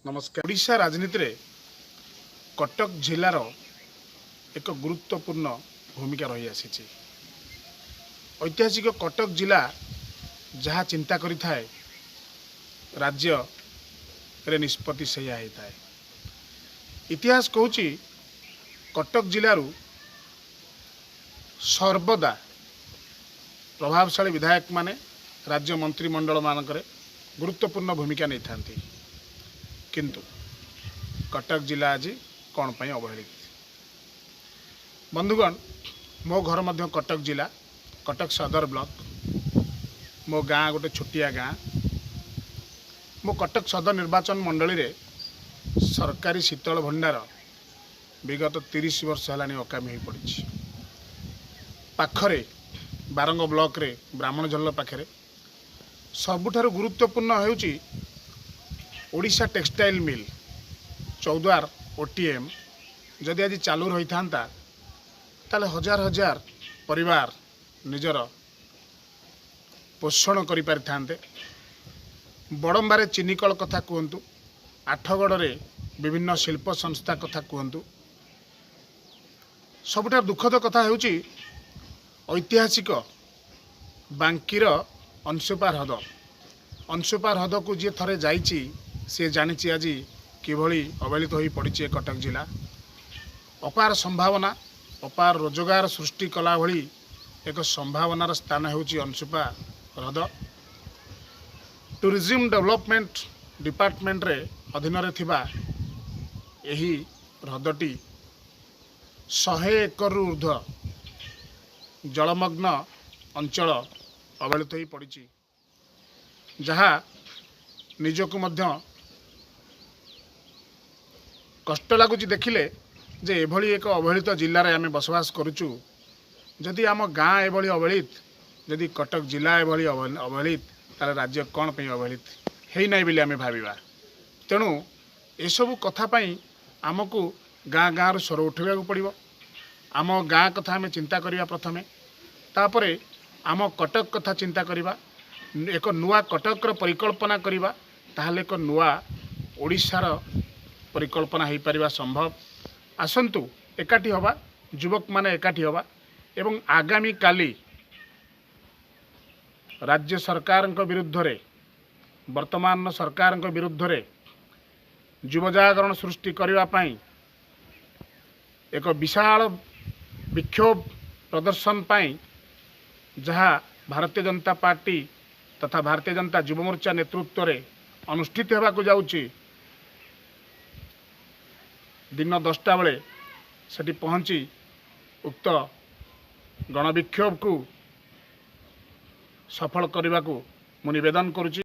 नमस्कार। ओडिशा राजनीति रे कटक जिलार एक गुरुत्वपूर्ण भूमिका रही आसी। ऐतिहासिक कटक जिला जहाँ चिंता करिथाए राज्य रे निष्पत्ति सैया होता है। इतिहास कहूँ कटक जिलू सर्वदा प्रभावशाली विधायक माने राज्य मंत्रिमंडल मानकरे गुरुत्वपूर्ण भूमिका नहीं था, किंतु कटक जिला आज कौन पाई अवहेलित। बंधुगण, मो घर मध्य कटक जिला कटक सदर ब्लॉक। मो गाँ गोटे छोटिया गाँ। मो कटक सदर निर्वाचन मंडली रे सरकारी शीतल भंडार विगत 30 वर्ष है अकामी हो पड़ी। पाखरे बारंग ब्लॉक रे ब्राह्मण झल्ल पाखे सबुठारु गुरुत्वपूर्ण होउची Odisha textile mill Choudwar OTM जदि आज चालू रही था ताले हजार हजार परिवार निजर पोषण करि पारि थांते। बड़म्बारे चिनिकल कथा कहतु, आठगड़े विभिन्न शिल्प संस्था कथा कहतु, सबुठार दुखद कथा होउची ऐतिहासिक बांकीर अंशुपा ह्रद। अंशुपा ह्रद को जी थरे जाइची सी जानी आज किभली अवहेलित हो पड़ी कटक जिला। अपार संभावना अपार रोजगार सृष्टि कला भली एक संभावनार स्थान होउची अंशुपा ह्रद। टूरिज्म डेवलपमेंट डिपार्टमेंट रे अधीन रे थिबा एही ह्रदटी 100 एकड़ ऊर्ध्व जलमग्न अंचल अवहेलित हो पड़ी, जहाँ निजको मध्य कष्ट लगुच देखिले जे एभली एक अवहेलित जिले में आम बसवास करुचु। जदि आम गाँ एभली अवहेलित, जदि कटक जिला एभली अवहेलित, ताले राज्य कौन पे अवहेलित है ना बोली आम भाविबा। तेणु एसबू कथापाई आमको गाँ गाँ रु स्वर उठेगा पड़ो। आम गाँ कथा आम चिंता करवा प्रथमे, तापरे आम कटक कथा चिंता करवा। एक नुआ कटकर परिकल्पना करवा, ताहले एक नुआ ओडिशार परिकल्पना हो पारिबा संभव। आसंतु एकाठी हवा, युवक माने एकाठी हवा एवं आगामी काली राज्य सरकार विरुद्ध रे, वर्तमान सरकार विरुद्ध रे युव जागरण सृष्टि करने पाई एक विशाल विक्षोभ प्रदर्शन पाई, जहाँ भारतीय जनता पार्टी तथा भारतीय जनता युव मोर्चा नेतृत्व रे अनुष्ठित होगाकू जाउची। दिन 10टा बेले सेठी पहुँची उक्त गणविक्षोभ को सफल करने को मु निवेदन करुची।